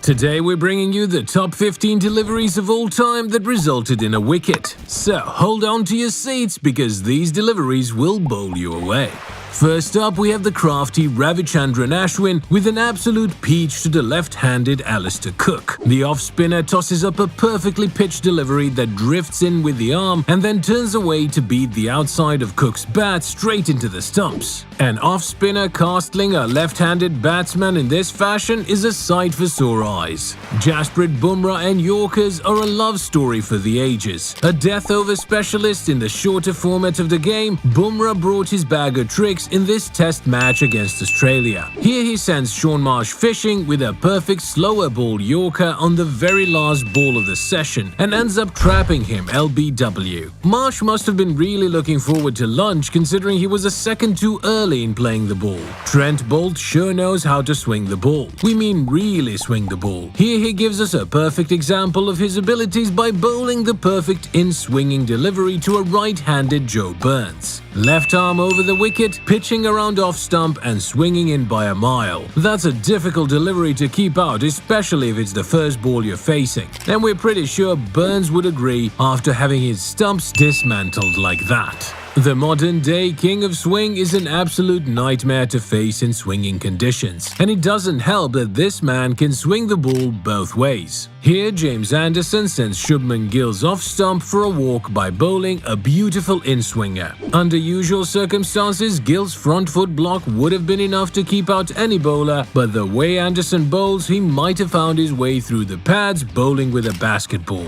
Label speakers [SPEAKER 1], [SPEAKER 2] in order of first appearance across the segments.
[SPEAKER 1] Today we're bringing you the top 15 deliveries of all time that resulted in a wicket. So hold on to your seats because these deliveries will bowl you away. First up, we have the crafty Ravichandran Ashwin with an absolute peach to the left-handed Alistair Cook. The off-spinner tosses up a perfectly pitched delivery that drifts in with the arm and then turns away to beat the outside of Cook's bat straight into the stumps. An off-spinner castling a left-handed batsman in this fashion is a sight for sore eyes. Jasprit Bumrah and Yorkers are a love story for the ages. A death-over specialist in the shorter format of the game, Bumrah brought his bag of tricks in this test match against Australia. Here he sends Shaun Marsh fishing with a perfect slower ball Yorker on the very last ball of the session and ends up trapping him LBW. Marsh must have been really looking forward to lunch considering he was a second too early in playing the ball. Trent Boult sure knows how to swing the ball. We mean really swing the ball. Here he gives us a perfect example of his abilities by bowling the perfect in-swinging delivery to a right-handed Joe Burns. Left arm over the wicket, pitching around off stump and swinging in by a mile. That's a difficult delivery to keep out, especially if it's the first ball you're facing. And we're pretty sure Burns would agree after having his stumps dismantled like that. The modern-day king of swing is an absolute nightmare to face in swinging conditions, and it doesn't help that this man can swing the ball both ways. Here, James Anderson sends Shubman Gill's off-stump for a walk by bowling a beautiful in-swinger. Under usual circumstances, Gill's front foot block would have been enough to keep out any bowler, but the way Anderson bowls, he might have found his way through the pads bowling with a basketball.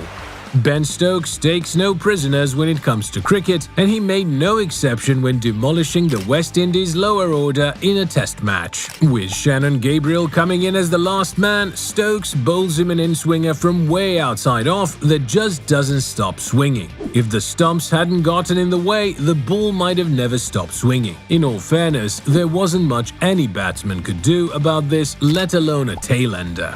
[SPEAKER 1] Ben Stokes takes no prisoners when it comes to cricket, and he made no exception when demolishing the West Indies lower order in a test match. With Shannon Gabriel coming in as the last man, Stokes bowls him an in-swinger from way outside off that just doesn't stop swinging. If the stumps hadn't gotten in the way, the ball might have never stopped swinging. In all fairness, there wasn't much any batsman could do about this, let alone a tail-ender.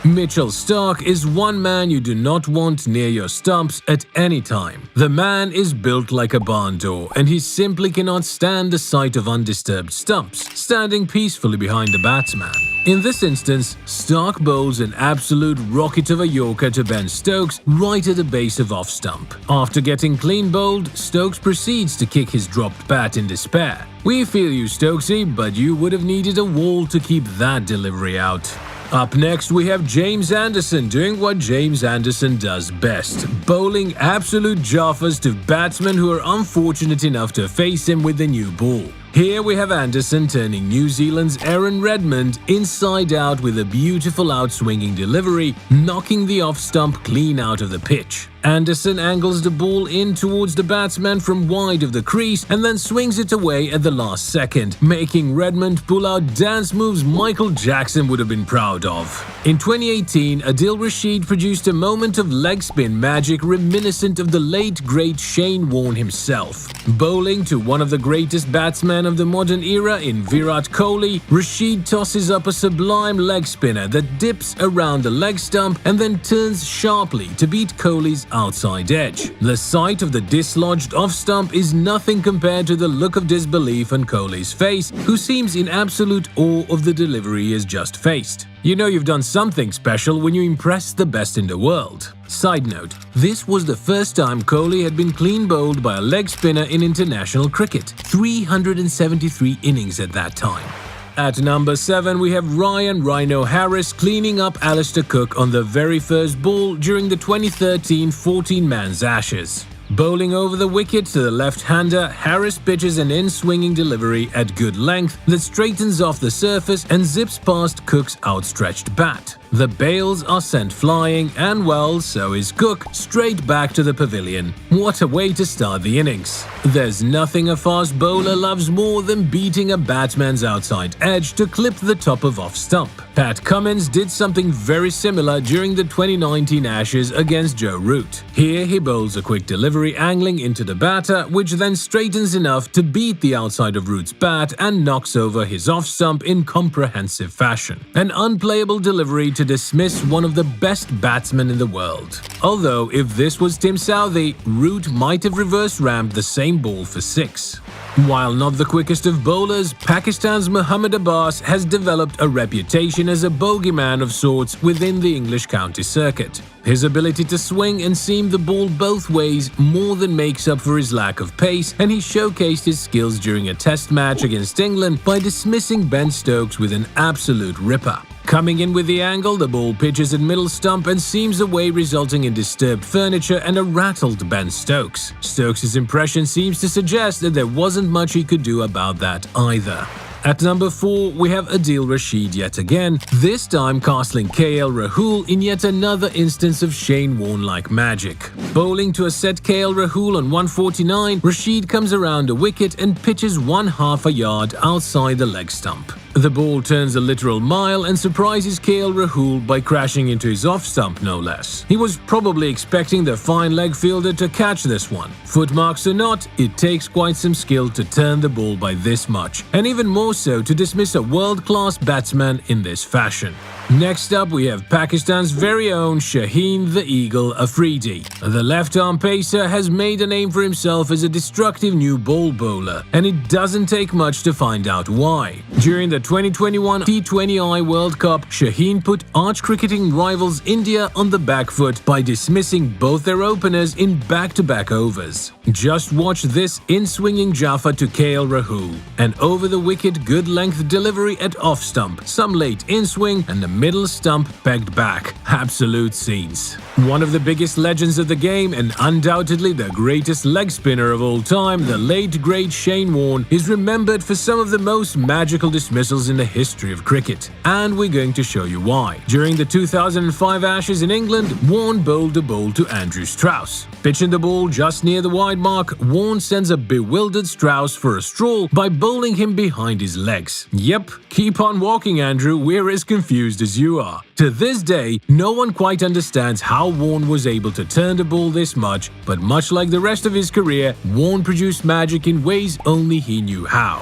[SPEAKER 1] Mitchell Starc is one man you do not want near your stumps at any time. The man is built like a barn door and he simply cannot stand the sight of undisturbed stumps, standing peacefully behind the batsman. In this instance, Starc bowls an absolute rocket of a Yorker to Ben Stokes right at the base of off stump. After getting clean bowled, Stokes proceeds to kick his dropped bat in despair. We feel you, Stokesy, but you would have needed a wall to keep that delivery out. Up next, we have James Anderson doing what James Anderson does best, bowling absolute jaffas to batsmen who are unfortunate enough to face him with the new ball. Here we have Anderson turning New Zealand's Aaron Redmond inside out with a beautiful outswinging delivery, knocking the off-stump clean out of the pitch. Anderson angles the ball in towards the batsman from wide of the crease and then swings it away at the last second, making Redmond pull out dance moves Michael Jackson would have been proud of. In 2018, Adil Rashid produced a moment of leg spin magic reminiscent of the late great Shane Warne himself. Bowling to one of the greatest batsmen of the modern era in Virat Kohli, Rashid tosses up a sublime leg spinner that dips around the leg stump and then turns sharply to beat Kohli's outside edge. The sight of the dislodged off-stump is nothing compared to the look of disbelief on Kohli's face, who seems in absolute awe of the delivery he has just faced. You know you've done something special when you impress the best in the world. Side note, this was the first time Kohli had been clean bowled by a leg spinner in international cricket, 373 innings at that time. At number 7, we have Ryan Rhino Harris cleaning up Alistair Cook on the very first ball during the 2013 14-man's Ashes. Bowling over the wicket to the left-hander, Harris pitches an in-swinging delivery at good length that straightens off the surface and zips past Cook's outstretched bat. The bails are sent flying and, well, so is Cook, straight back to the pavilion. What a way to start the innings. There's nothing a fast bowler loves more than beating a batsman's outside edge to clip the top of off stump. Pat Cummins did something very similar during the 2019 Ashes against Joe Root. Here he bowls a quick delivery angling into the batter, which then straightens enough to beat the outside of Root's bat and knocks over his off stump in comprehensive fashion. An unplayable delivery to dismiss one of the best batsmen in the world. Although, if this was Tim Southee, Root might have reverse rammed the same ball for 6. While not the quickest of bowlers, Pakistan's Mohammad Abbas has developed a reputation as a bogeyman of sorts within the English county circuit. His ability to swing and seam the ball both ways more than makes up for his lack of pace, and he showcased his skills during a test match against England by dismissing Ben Stokes with an absolute ripper. Coming in with the angle, the ball pitches at middle stump and seams away, resulting in disturbed furniture and a rattled Ben Stokes. Stokes' impression seems to suggest that there wasn't much he could do about that either. At number 4, we have Adil Rashid yet again, this time castling KL Rahul in yet another instance of Shane Warne-like magic. Bowling to a set KL Rahul on 149, Rashid comes around a wicket and pitches 1/2 a yard outside the leg stump. The ball turns a literal mile and surprises KL Rahul by crashing into his off-stump no less. He was probably expecting the fine leg fielder to catch this one. Footmarks or not, it takes quite some skill to turn the ball by this much, and even more so to dismiss a world-class batsman in this fashion. Next up, we have Pakistan's very own Shaheen the Eagle Afridi. The left-arm pacer has made a name for himself as a destructive new ball bowler, and it doesn't take much to find out why. During the 2021 T20I World Cup, Shaheen put arch-cricketing rivals India on the back foot by dismissing both their openers in back-to-back overs. Just watch this in-swinging Jaffa to KL Rahul, an over-the-wicket good-length delivery at off-stump, some late in-swing, and the middle stump pegged back. Absolute scenes. One of the biggest legends of the game and undoubtedly the greatest leg spinner of all time, the late great Shane Warne, is remembered for some of the most magical dismissals in the history of cricket. And we're going to show you why. During the 2005 Ashes in England, Warne bowled a ball to Andrew Strauss. Pitching the ball just near the wide mark, Warne sends a bewildered Strauss for a stroll by bowling him behind his legs. Yep, keep on walking, Andrew, we're as confused as you are. To this day, no one quite understands how Warne was able to turn the ball this much, but much like the rest of his career, Warne produced magic in ways only he knew how.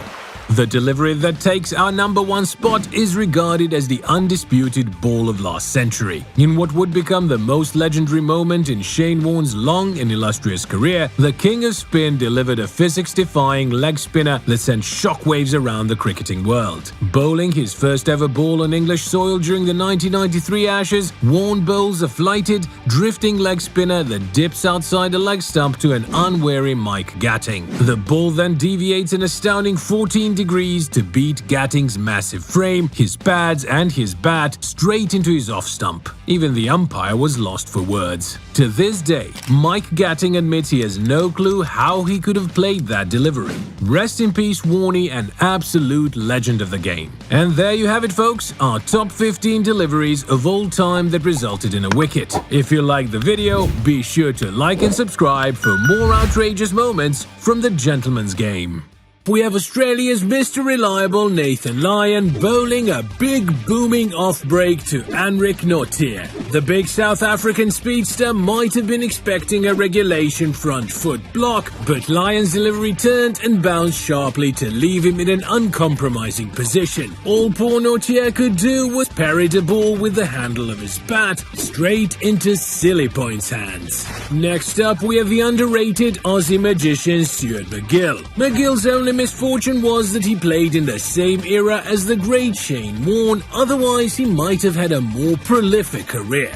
[SPEAKER 1] The delivery that takes our number 1 spot is regarded as the undisputed ball of last century. In what would become the most legendary moment in Shane Warne's long and illustrious career, the king of spin delivered a physics-defying leg spinner that sent shockwaves around the cricketing world. Bowling his first ever ball on English soil during the 1993 Ashes, Warne bowls a flighted, drifting leg spinner that dips outside the leg stump to an unwary Mike Gatting. The ball then deviates an astounding 14 degrees to beat Gatting's massive frame, his pads and his bat straight into his off-stump. Even the umpire was lost for words. To this day, Mike Gatting admits he has no clue how he could have played that delivery. Rest in peace, Warnie, an absolute legend of the game. And there you have it, folks, our top 15 deliveries of all time that resulted in a wicket. If you liked the video, be sure to like and subscribe for more outrageous moments from the gentleman's game. We have Australia's Mr. Reliable Nathan Lyon bowling a big booming off-break to Anrich Nortje. The big South African speedster might have been expecting a regulation front foot block, but Lyon's delivery turned and bounced sharply to leave him in an uncompromising position. All poor Nortje could do was parry the ball with the handle of his bat straight into Silly Point's hands. Next up, we have the underrated Aussie magician Stuart MacGill. MacGill's only misfortune was that he played in the same era as the great Shane Warne, otherwise he might have had a more prolific career.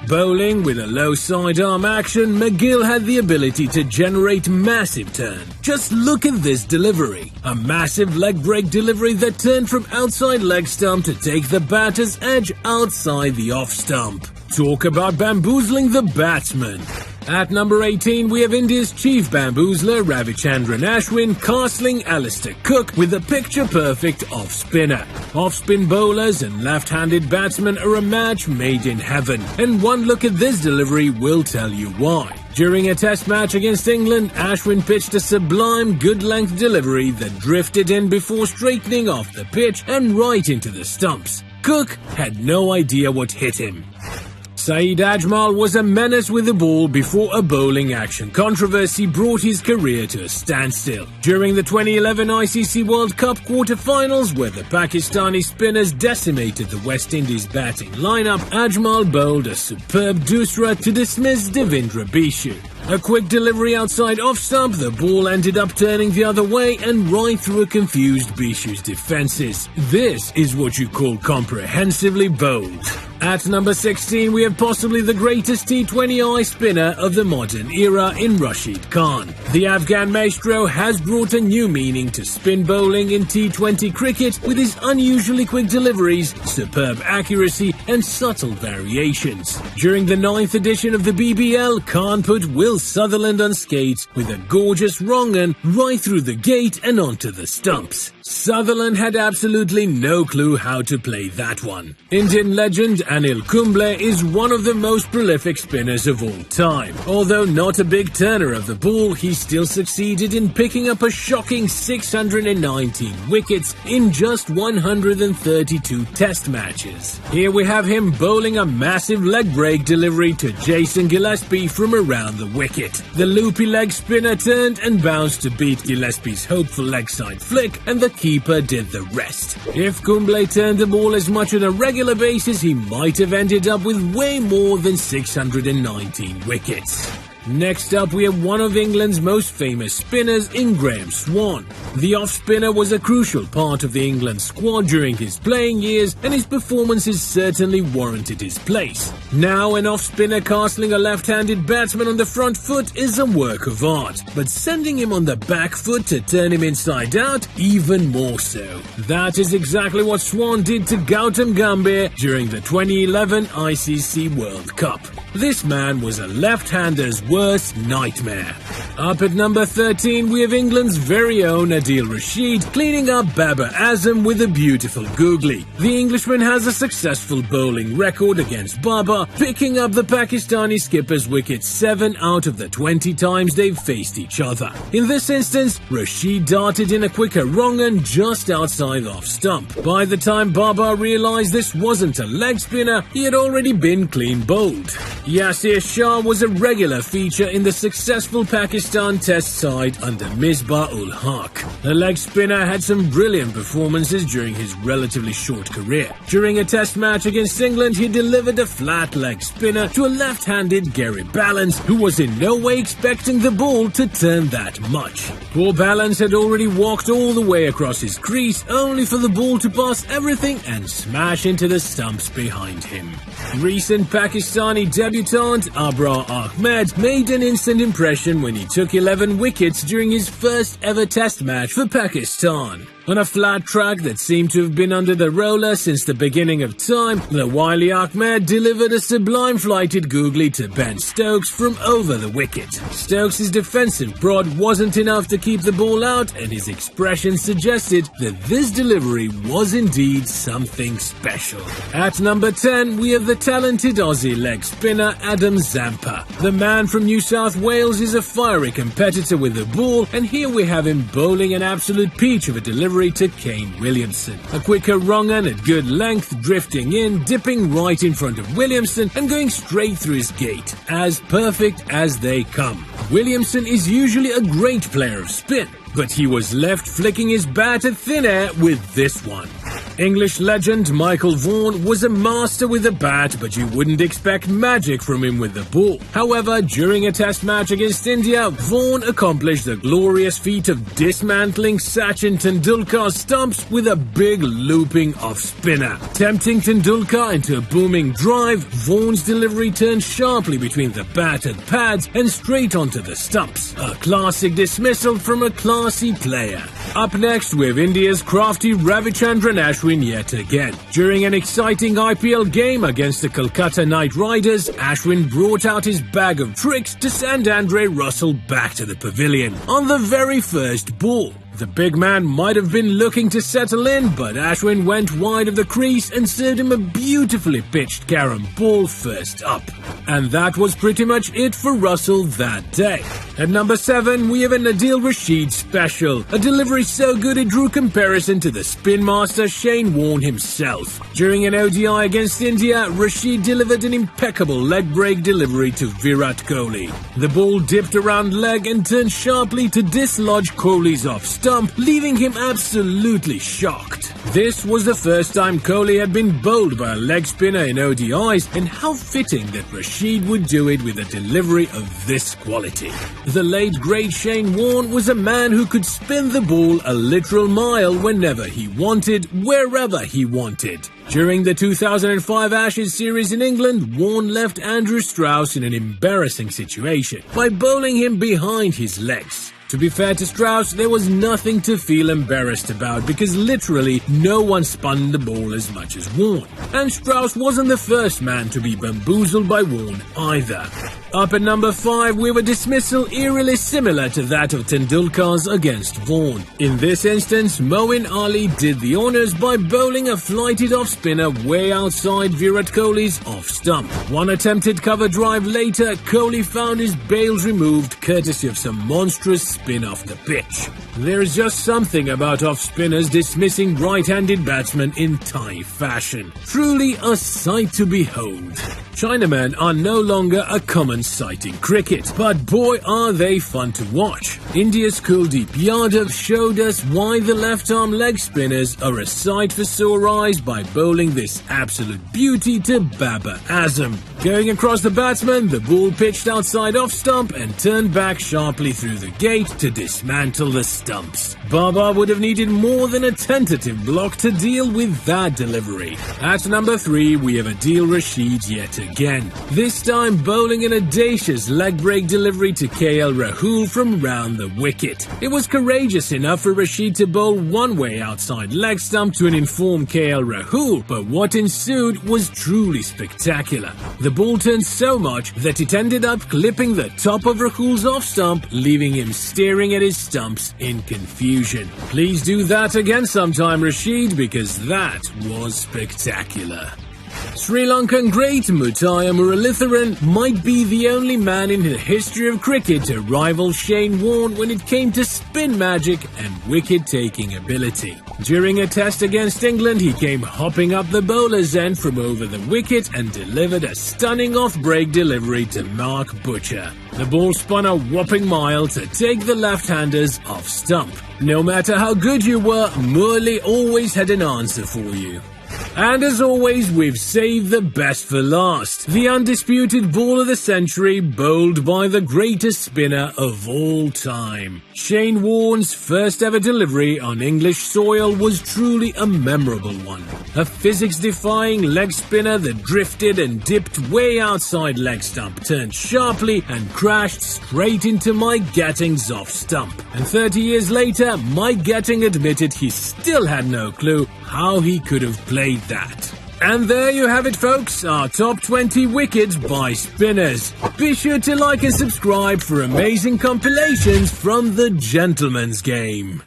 [SPEAKER 1] Bowling with a low sidearm action, MacGill had the ability to generate massive turn. Just look at this delivery. A massive leg break delivery that turned from outside leg stump to take the batter's edge outside the off stump. Talk about bamboozling the batsman. At number 18, we have India's chief bamboozler Ravichandran Ashwin castling Alistair Cook with a picture-perfect off-spinner. Off-spin bowlers and left-handed batsmen are a match made in heaven, and one look at this delivery will tell you why. During a test match against England, Ashwin pitched a sublime good-length delivery that drifted in before straightening off the pitch and right into the stumps. Cook had no idea what hit him. Saeed Ajmal was a menace with the ball before a bowling action controversy brought his career to a standstill. During the 2011 ICC World Cup quarter-finals, where the Pakistani spinners decimated the West Indies batting lineup, Ajmal bowled a superb dusra to dismiss Devendra Bishu. A quick delivery outside off-stump, the ball ended up turning the other way and right through a confused Bishu's defences. This is what you call comprehensively bowled. At number 16, we have possibly the greatest T20I spinner of the modern era in Rashid Khan. The Afghan maestro has brought a new meaning to spin bowling in T20 cricket with his unusually quick deliveries, superb accuracy and subtle variations. During the 9th edition of the BBL, Khan put Will Sutherland on skates with a gorgeous wrong-un right through the gate and onto the stumps. Sutherland had absolutely no clue how to play that one. Indian legend Anil Kumble is one of the most prolific spinners of all time. Although not a big turner of the ball, he still succeeded in picking up a shocking 619 wickets in just 132 test matches. Here we have him bowling a massive leg break delivery to Jason Gillespie from around the wicket. The loopy leg spinner turned and bounced to beat Gillespie's hopeful leg side flick, and the keeper did the rest. If Kumble turned the ball as much on a regular basis, he might have ended up with way more than 619 wickets. Next up, we have one of England's most famous spinners in Graham Swann. The off-spinner was a crucial part of the England squad during his playing years, and his performances certainly warranted his place. Now, an off-spinner castling a left-handed batsman on the front foot is a work of art, but sending him on the back foot to turn him inside out, even more so. That is exactly what Swann did to Gautam Gambhir during the 2011 ICC World Cup. This man was a left-hander's worst nightmare. Up at number 13, we have England's very own Adil Rashid cleaning up Babar Azam with a beautiful googly. The Englishman has a successful bowling record against Babar, picking up the Pakistani skipper's wicket 7 out of the 20 times they've faced each other. In this instance, Rashid darted in a quicker wrong-un just outside off-stump. By the time Babar realised this wasn't a leg spinner, he had already been clean bowled. Yasir Shah was a regular feature in the successful Pakistan Test side under Misbah-ul-Haq. The leg spinner had some brilliant performances during his relatively short career. During a Test match against England, he delivered a flat leg spinner to a left-handed Gary Ballance, who was in no way expecting the ball to turn that much. Poor Ballance had already walked all the way across his crease, only for the ball to pass everything and smash into the stumps behind him. Recent Pakistani debutant Abrar Ahmed made an instant impression when he took 11 wickets during his first ever Test match for Pakistan. On a flat track that seemed to have been under the roller since the beginning of time, the wily Ahmed delivered a sublime flighted googly to Ben Stokes from over the wicket. Stokes' defensive prod wasn't enough to keep the ball out, and his expression suggested that this delivery was indeed something special. At number 10, we have the talented Aussie leg spinner Adam Zampa. The man from New South Wales is a fiery competitor with the ball, and here we have him bowling an absolute peach of a delivery to Kane Williamson. A quicker wrong-un at good length, drifting in, dipping right in front of Williamson and going straight through his gate. As perfect as they come. Williamson is usually a great player of spin, but he was left flicking his bat at thin air with this one. English legend Michael Vaughan was a master with a bat, but you wouldn't expect magic from him with the ball. However, during a Test match against India, Vaughan accomplished the glorious feat of dismantling Sachin Tendulkar's stumps with a big looping off-spinner. Tempting Tendulkar into a booming drive, Vaughan's delivery turned sharply between the bat and pads and straight onto the stumps. A classic dismissal from a classy player. Up next, we have India's crafty Ravichandran Ashwin yet again. During an exciting IPL game against the Kolkata Knight Riders, Ashwin brought out his bag of tricks to send Andre Russell back to the pavilion on the very first ball. The big man might have been looking to settle in, but Ashwin went wide of the crease and served him a beautifully pitched carom ball first up. And that was pretty much it for Russell that day. At number 7, we have a Adil Rashid special, a delivery so good it drew comparison to the spin master Shane Warne himself. During an ODI against India, Rashid delivered an impeccable leg break delivery to Virat Kohli. The ball dipped around leg and turned sharply to dislodge Kohli's off stump, leaving him absolutely shocked. This was the first time Kohli had been bowled by a leg spinner in ODIs, and how fitting that Rashid would do it with a delivery of this quality. The late great Shane Warne was a man who could spin the ball a literal mile whenever he wanted, wherever he wanted. During the 2005 Ashes series in England, Warne left Andrew Strauss in an embarrassing situation by bowling him behind his legs. To be fair to Strauss, there was nothing to feel embarrassed about because literally no one spun the ball as much as Warne. And Strauss wasn't the first man to be bamboozled by Warne either. Up at number 5, we have a dismissal eerily similar to that of Tendulkar's against Vaughan. In this instance, Moeen Ali did the honours by bowling a flighted off-spinner way outside Virat Kohli's off-stump. One attempted cover drive later, Kohli found his bails removed courtesy of some monstrous spin off the pitch. There's just something about off-spinners dismissing right-handed batsmen in Thai fashion. Truly a sight to behold. Chinamen are no longer a common sight in cricket, but boy are they fun to watch. India's Kuldeep Yadav showed us why the left-arm leg spinners are a sight for sore eyes by bowling this absolute beauty to Babar Azam. Going across the batsman, the ball pitched outside off-stump and turned back sharply through the gate to dismantle the stumps. Babar would have needed more than a tentative block to deal with that delivery. At number 3, we have Adil Rashid yet again. This time bowling an audacious leg break delivery to KL Rahul from round the wicket. It was courageous enough for Rashid to bowl one way outside leg stump to an informed KL Rahul, but what ensued was truly spectacular. The ball turned so much that it ended up clipping the top of Rahul's off stump, leaving him staring at his stumps in confusion. Please do that again sometime, Rashid, because that was spectacular. Sri Lankan great Muttiah Muralitharan might be the only man in the history of cricket to rival Shane Warne when it came to spin magic and wicket-taking ability. During a test against England, he came hopping up the bowler's end from over the wicket and delivered a stunning off-break delivery to Mark Butcher. The ball spun a whopping mile to take the left-handers off stump. No matter how good you were, Murli always had an answer for you. And as always, we've saved the best for last. The undisputed ball of the century, bowled by the greatest spinner of all time. Shane Warne's first ever delivery on English soil was truly a memorable one. A physics-defying leg spinner that drifted and dipped way outside leg stump, turned sharply and crashed straight into Mike Gatting's off stump. And 30 years later, Mike Gatting admitted he still had no clue how he could have played that. And there you have it, folks, our top 20 wickets by spinners. Be sure to like and subscribe for amazing compilations from the gentleman's game.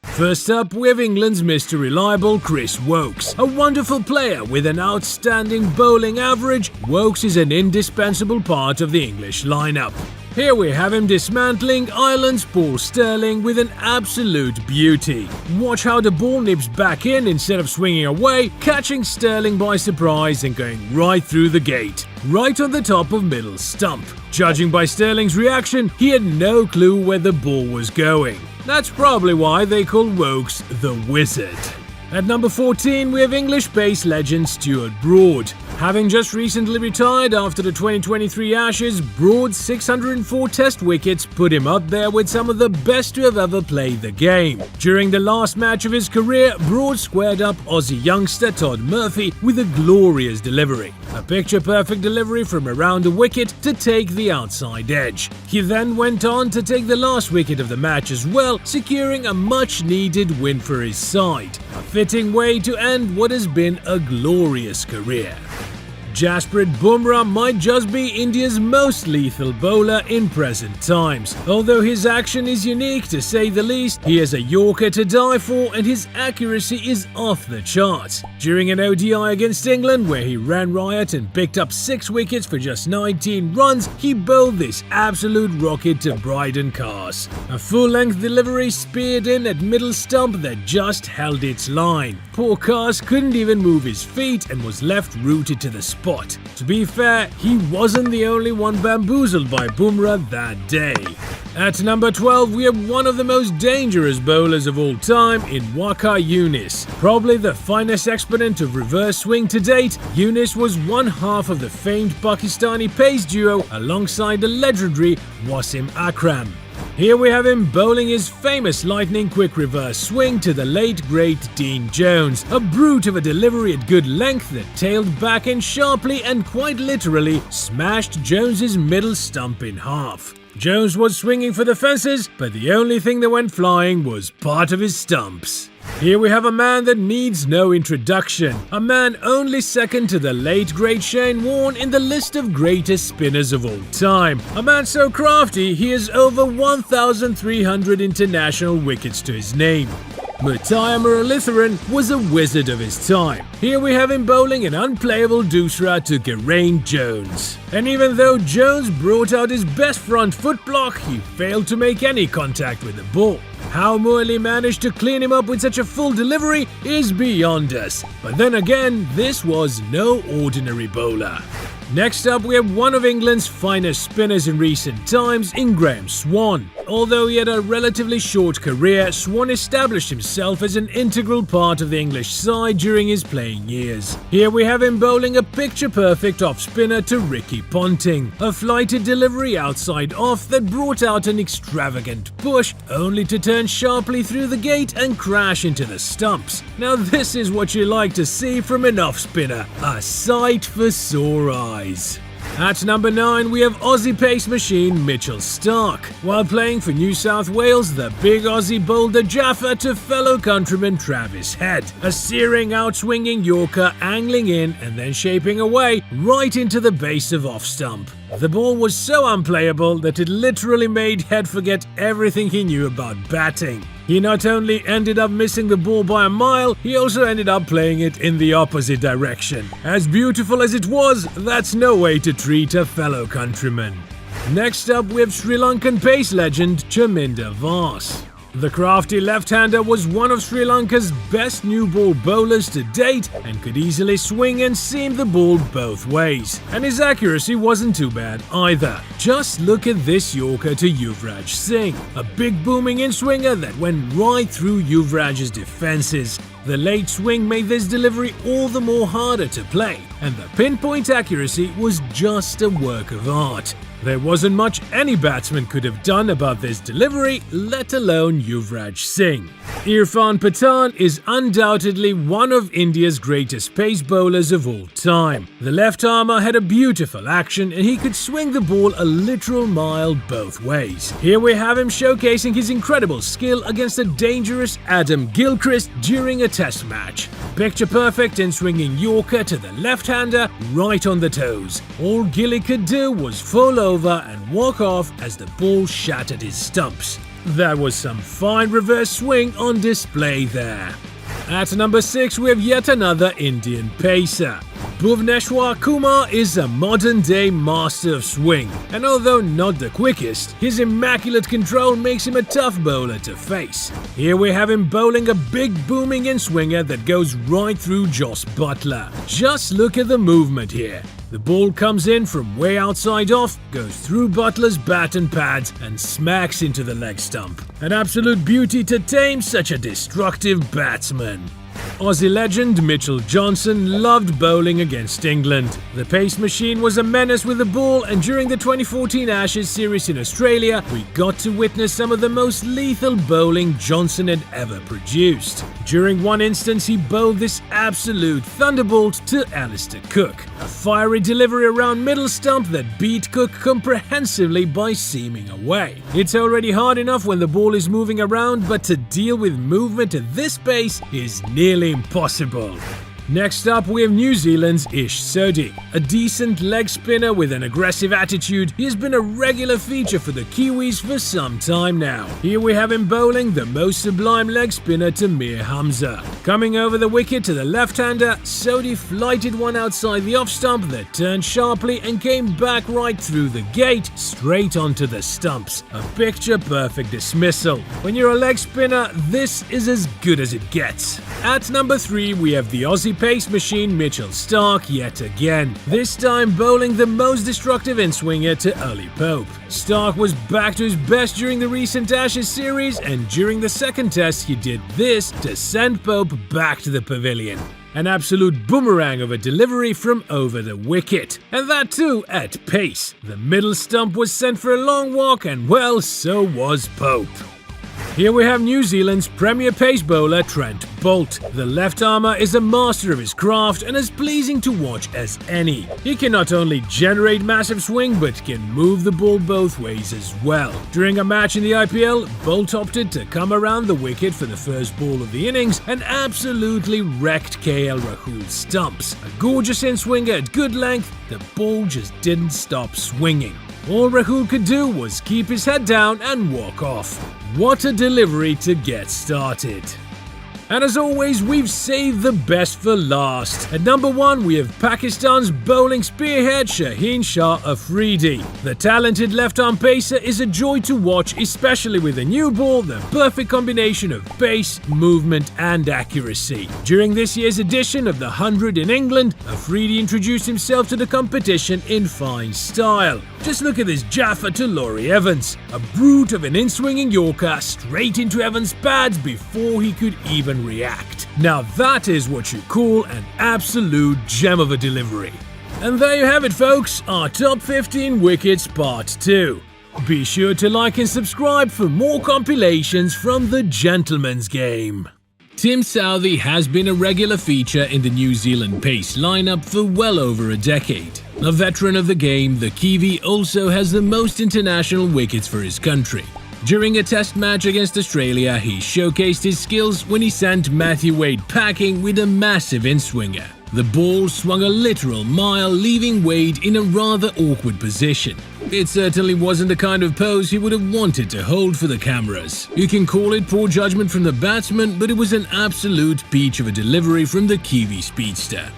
[SPEAKER 1] First up, we have England's Mr. Reliable Chris Woakes. A wonderful player with an outstanding bowling average, Woakes is an indispensable part of the English lineup. Here we have him dismantling Ireland's Paul Stirling with an absolute beauty. Watch how the ball nips back in instead of swinging away, catching Stirling by surprise and going right through the gate, right on the top of middle stump. Judging by Stirling's reaction, he had no clue where the ball was going. That's probably why they call Woakes the Wizard. At number 14, we have English pace legend Stuart Broad. Having just recently retired after the 2023 Ashes, Broad's 604 test wickets put him up there with some of the best to have ever played the game. During the last match of his career, Broad squared up Aussie youngster Todd Murphy with a glorious delivery. A picture-perfect delivery from around the wicket to take the outside edge. He then went on to take the last wicket of the match as well, securing a much-needed win for his side. A fitting way to end what has been a glorious career. Jasprit Bumrah might just be India's most lethal bowler in present times. Although his action is unique to say the least, he is a Yorker to die for and his accuracy is off the charts. During an ODI against England where he ran riot and picked up 6 wickets for just 19 runs, he bowled this absolute rocket to Bryden Cars. A full-length delivery speared in at middle stump that just held its line. Poor Cars couldn't even move his feet and was left rooted to the spot. To be fair, he wasn't the only one bamboozled by Bumrah that day. At number 12, we have one of the most dangerous bowlers of all time in Waqar Younis. Probably the finest exponent of reverse swing to date, Younis was one half of the famed Pakistani pace duo alongside the legendary Wasim Akram. Here we have him bowling his famous lightning quick reverse swing to the late great Dean Jones, a brute of a delivery at good length that tailed back in sharply and quite literally smashed Jones's middle stump in half. Jones was swinging for the fences, but the only thing that went flying was part of his stumps. Here we have a man that needs no introduction, a man only second to the late great Shane Warne in the list of greatest spinners of all time. A man so crafty he has over 1,300 international wickets to his name. Muttiah Muralitharan was a wizard of his time. Here we have him bowling an unplayable doosra to Geraint Jones. And even though Jones brought out his best front foot block, he failed to make any contact with the ball. How Morley managed to clean him up with such a full delivery is beyond us. But then again, this was no ordinary bowler. Next up, we have one of England's finest spinners in recent times in Graham Swann. Although he had a relatively short career, Swann established himself as an integral part of the English side during his playing years. Here we have him bowling a picture-perfect off-spinner to Ricky Ponting, a flighted delivery outside off that brought out an extravagant push, only to turn sharply through the gate and crash into the stumps. Now this is what you like to see from an off-spinner, a sight for sore eyes. At number 9, we have Aussie pace machine Mitchell Starc. While playing for New South Wales, the big Aussie bowled a Jaffa to fellow countryman Travis Head, a searing outswinging Yorker angling in and then shaping away right into the base of off stump. The ball was so unplayable that it literally made Head forget everything he knew about batting. He not only ended up missing the ball by a mile, he also ended up playing it in the opposite direction. As beautiful as it was, that's no way to treat a fellow countryman. Next up, we have Sri Lankan pace legend Chaminda Vaas. The crafty left-hander was one of Sri Lanka's best new ball bowlers to date and could easily swing and seam the ball both ways. And his accuracy wasn't too bad either. Just look at this Yorker to Yuvraj Singh, a big booming in-swinger that went right through Yuvraj's defenses. The late swing made this delivery all the more harder to play, and the pinpoint accuracy was just a work of art. There wasn't much any batsman could have done about this delivery, let alone Yuvraj Singh. Irfan Pathan is undoubtedly one of India's greatest pace bowlers of all time. The left-armer had a beautiful action and he could swing the ball a literal mile both ways. Here we have him showcasing his incredible skill against a dangerous Adam Gilchrist during a test match. Picture perfect in swinging Yorker to the left-hander right on the toes. All Gilly could do was fall over and walk off as the ball shattered his stumps. That was some fine reverse swing on display there. At number 6, we have yet another Indian pacer. Bhuvneshwar Kumar is a modern-day master of swing, and although not the quickest, his immaculate control makes him a tough bowler to face. Here we have him bowling a big booming in-swinger that goes right through Jos Buttler. Just look at the movement here. The ball comes in from way outside off, goes through Butler's bat and pads, and smacks into the leg stump. An absolute beauty to tame such a destructive batsman. Aussie legend Mitchell Johnson loved bowling against England. The pace machine was a menace with the ball, and during the 2014 Ashes series in Australia, we got to witness some of the most lethal bowling Johnson had ever produced. During one instance, he bowled this absolute thunderbolt to Alistair Cook, a fiery delivery around middle stump that beat Cook comprehensively by seaming away. It's already hard enough when the ball is moving around, but to deal with movement at this pace is nearly impossible. Next up, we have New Zealand's Ish Sodhi. A decent leg spinner with an aggressive attitude, he has been a regular feature for the Kiwis for some time now. Here we have him bowling the most sublime leg spinner to Mir Hamza. Coming over the wicket to the left-hander, Sodhi flighted one outside the off-stump that turned sharply and came back right through the gate, straight onto the stumps. A picture-perfect dismissal. When you're a leg spinner, this is as good as it gets. At number 3, we have the Aussie pace machine Mitchell Starc yet again, this time bowling the most destructive in-swinger to Ali Pope. Starc was back to his best during the recent Ashes series, and during the second test he did this to send Pope back to the pavilion. An absolute boomerang of a delivery from over the wicket, and that too at pace. The middle stump was sent for a long walk, and well, so was Pope. Here we have New Zealand's premier pace bowler Trent Boult. The left-armer is a master of his craft and as pleasing to watch as any. He can not only generate massive swing but can move the ball both ways as well. During a match in the IPL, Boult opted to come around the wicket for the first ball of the innings and absolutely wrecked KL Rahul's stumps. A gorgeous in-swinger at good length, the ball just didn't stop swinging. All Rahul could do was keep his head down and walk off. What a delivery to get started. And as always, we've saved the best for last. At number 1, we have Pakistan's bowling spearhead Shaheen Shah Afridi. The talented left-arm pacer is a joy to watch, especially with a new ball, the perfect combination of pace, movement and accuracy. During this year's edition of the 100 in England, Afridi introduced himself to the competition in fine style. Just look at this Jaffa to Laurie Evans, a brute of an in-swinging Yorker straight into Evans' pads before he could even react. Now that is what you call an absolute gem of a delivery. And there you have it folks, our top 15 wickets part 2. Be sure to like and subscribe for more compilations from the gentleman's game. Tim Southey has been a regular feature in the New Zealand pace lineup for well over a decade. A veteran of the game, the Kiwi also has the most international wickets for his country. During a test match against Australia, he showcased his skills when he sent Matthew Wade packing with a massive in-swinger. The ball swung a literal mile, leaving Wade in a rather awkward position. It certainly wasn't the kind of pose he would have wanted to hold for the cameras. You can call it poor judgment from the batsman, but it was an absolute peach of a delivery from the Kiwi speedster.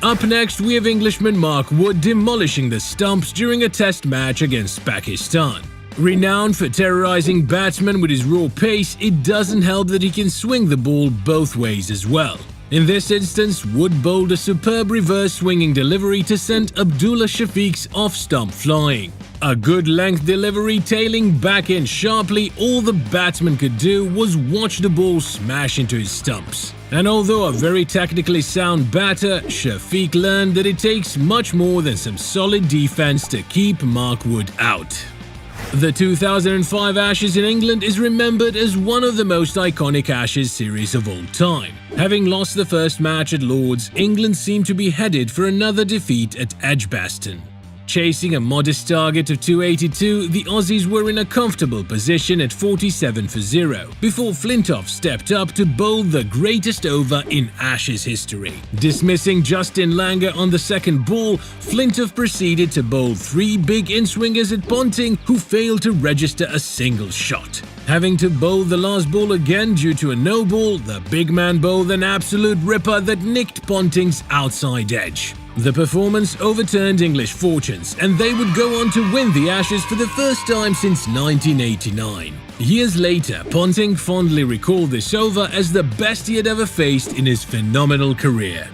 [SPEAKER 1] Up next, we have Englishman Mark Wood demolishing the stumps during a test match against Pakistan. Renowned for terrorizing batsmen with his raw pace, it doesn't help that he can swing the ball both ways as well. In this instance, Wood bowled a superb reverse swinging delivery to send Abdullah Shafiq's off-stump flying. A good length delivery tailing back in sharply, all the batsman could do was watch the ball smash into his stumps. And although a very technically sound batter, Shafiq learned that it takes much more than some solid defense to keep Mark Wood out. The 2005 Ashes in England is remembered as one of the most iconic Ashes series of all time. Having lost the first match at Lord's, England seemed to be headed for another defeat at Edgbaston. Chasing a modest target of 282, the Aussies were in a comfortable position at 47 for 0, before Flintoff stepped up to bowl the greatest over in Ashes history. Dismissing Justin Langer on the second ball, Flintoff proceeded to bowl 3 big in-swingers at Ponting, who failed to register a single shot. Having to bowl the last ball again due to a no-ball, the big man bowled an absolute ripper that nicked Ponting's outside edge. The performance overturned English fortunes, and they would go on to win the Ashes for the first time since 1989. Years later, Ponting fondly recalled this over as the best he had ever faced in his phenomenal career.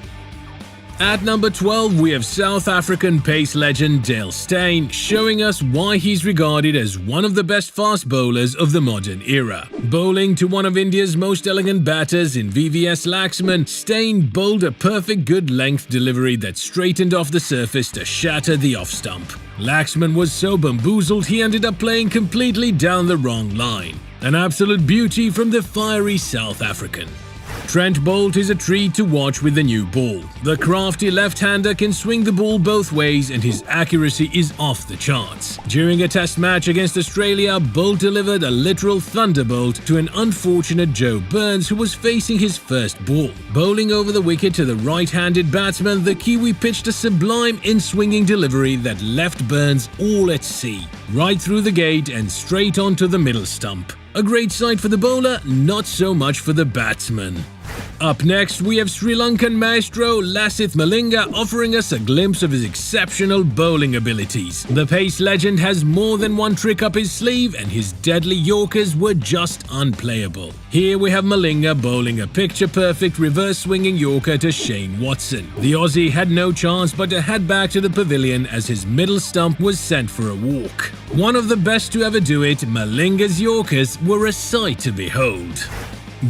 [SPEAKER 1] At number 12, we have South African pace legend Dale Steyn, showing us why he's regarded as one of the best fast bowlers of the modern era. Bowling to one of India's most elegant batters in VVS Laxman, Steyn bowled a perfect good-length delivery that straightened off the surface to shatter the off-stump. Laxman was so bamboozled he ended up playing completely down the wrong line. An absolute beauty from the fiery South African. Trent Boult is a treat to watch with the new ball. The crafty left-hander can swing the ball both ways and his accuracy is off the charts. During a test match against Australia, Boult delivered a literal thunderbolt to an unfortunate Joe Burns who was facing his first ball. Bowling over the wicket to the right-handed batsman, the Kiwi pitched a sublime in-swinging delivery that left Burns all at sea, right through the gate and straight onto the middle stump. A great sight for the bowler, not so much for the batsman. Up next, we have Sri Lankan maestro Lasith Malinga offering us a glimpse of his exceptional bowling abilities. The pace legend has more than one trick up his sleeve and his deadly Yorkers were just unplayable. Here we have Malinga bowling a picture-perfect reverse-swinging Yorker to Shane Watson. The Aussie had no chance but to head back to the pavilion as his middle stump was sent for a walk. One of the best to ever do it, Malinga's Yorkers were a sight to behold.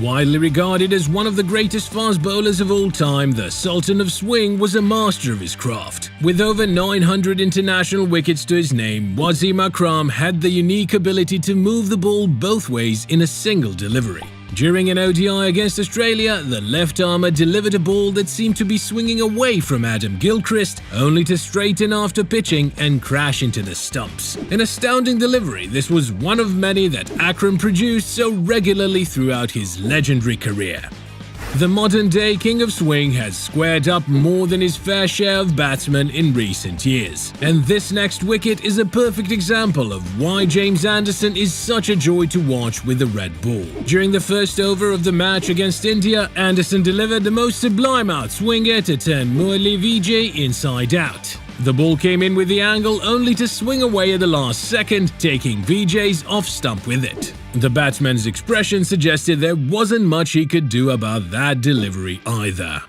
[SPEAKER 1] Widely regarded as one of the greatest fast bowlers of all time, the Sultan of Swing was a master of his craft. With over 900 international wickets to his name, Wasim Akram had the unique ability to move the ball both ways in a single delivery. During an ODI against Australia, the left-armer delivered a ball that seemed to be swinging away from Adam Gilchrist, only to straighten after pitching and crash into the stumps. An astounding delivery, this was one of many that Akram produced so regularly throughout his legendary career. The modern-day King of Swing has squared up more than his fair share of batsmen in recent years. And this next wicket is a perfect example of why James Anderson is such a joy to watch with the red ball. During the first over of the match against India, Anderson delivered the most sublime outswinger to turn Murli Vijay inside out. The ball came in with the angle only to swing away at the last second, taking Vijay's off stump with it. The batsman's expression suggested there wasn't much he could do about that delivery either.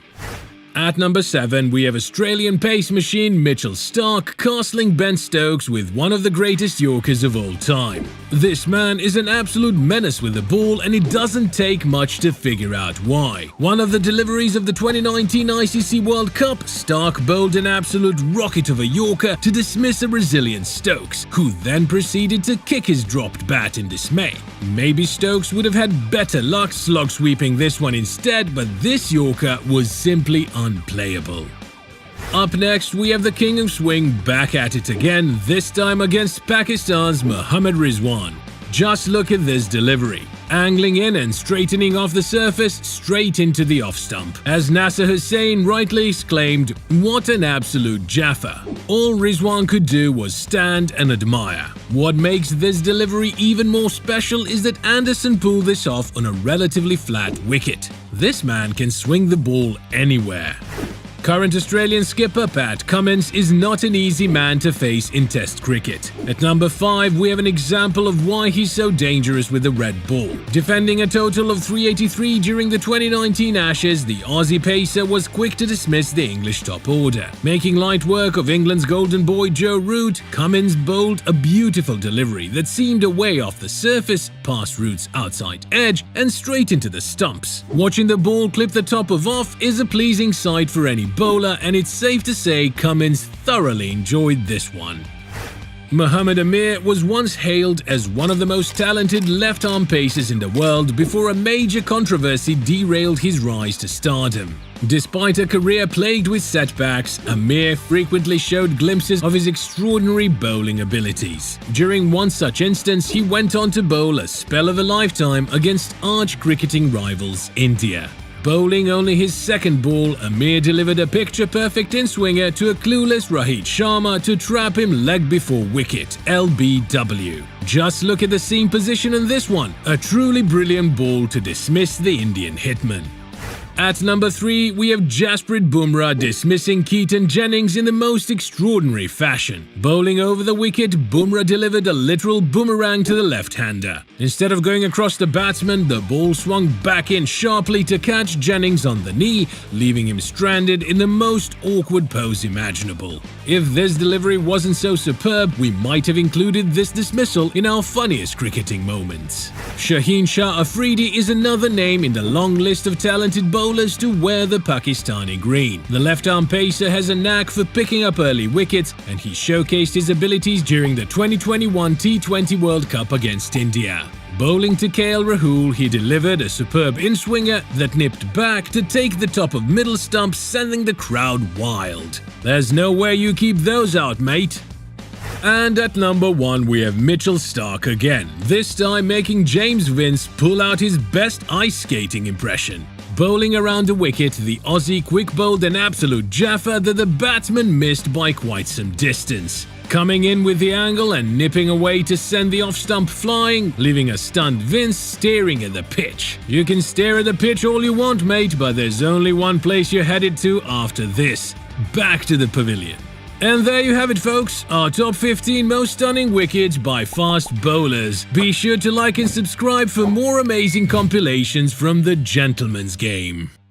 [SPEAKER 1] At number 7, we have Australian pace machine Mitchell Starc castling Ben Stokes with one of the greatest Yorkers of all time. This man is an absolute menace with the ball and it doesn't take much to figure out why. One of the deliveries of the 2019 ICC World Cup, Starc bowled an absolute rocket of a Yorker to dismiss a resilient Stokes, who then proceeded to kick his dropped bat in dismay. Maybe Stokes would have had better luck slog sweeping this one instead, but this Yorker was simply unplayable. Up next, we have the King of Swing back at it again, this time against Pakistan's Mohammad Rizwan. Just look at this delivery. Angling in and straightening off the surface straight into the off stump. As Nasser Hussain rightly exclaimed, "What an absolute jaffa." All Rizwan could do was stand and admire. What makes this delivery even more special is that Anderson pulled this off on a relatively flat wicket. This man can swing the ball anywhere. Current Australian skipper Pat Cummins is not an easy man to face in Test cricket. At number 5, we have an example of why he's so dangerous with the red ball. Defending a total of 383 during the 2019 Ashes, the Aussie pacer was quick to dismiss the English top order. Making light work of England's golden boy Joe Root, Cummins bowled a beautiful delivery that seemed away off the surface, past Root's outside edge, and straight into the stumps. Watching the ball clip the top of off is a pleasing sight for any bowler, and it's safe to say Cummins thoroughly enjoyed this one. Muhammad Amir was once hailed as one of the most talented left-arm pacers in the world before a major controversy derailed his rise to stardom. Despite a career plagued with setbacks, Amir frequently showed glimpses of his extraordinary bowling abilities. During one such instance, he went on to bowl a spell of a lifetime against arch cricketing rivals India. Bowling only his second ball, Amir delivered a picture-perfect in-swinger to a clueless Rohit Sharma to trap him leg before wicket, LBW. Just look at the seam position in this one, a truly brilliant ball to dismiss the Indian hitman. At number 3, we have Jasprit Bumrah dismissing Keaton Jennings in the most extraordinary fashion. Bowling over the wicket, Bumrah delivered a literal boomerang to the left-hander. Instead of going across the batsman, the ball swung back in sharply to catch Jennings on the knee, leaving him stranded in the most awkward pose imaginable. If this delivery wasn't so superb, we might have included this dismissal in our funniest cricketing moments. Shaheen Shah Afridi is another name in the long list of talented bowlers to wear the Pakistani green. The left-arm pacer has a knack for picking up early wickets, and he showcased his abilities during the 2021 T20 World Cup against India. Bowling to KL Rahul, he delivered a superb in-swinger that nipped back to take the top of middle stump, sending the crowd wild. There's no way you keep those out, mate. And at number 1 we have Mitchell Starc again, this time making James Vince pull out his best ice skating impression. Bowling around the wicket, the Aussie quick-bowled an absolute jaffa that the batsman missed by quite some distance. Coming in with the angle and nipping away to send the off-stump flying, leaving a stunned Vince staring at the pitch. You can stare at the pitch all you want, mate, but there's only one place you're headed to after this. Back to the pavilion. And there you have it, folks, our top 15 most stunning wickets by fast bowlers. Be sure to like and subscribe for more amazing compilations from the gentleman's game.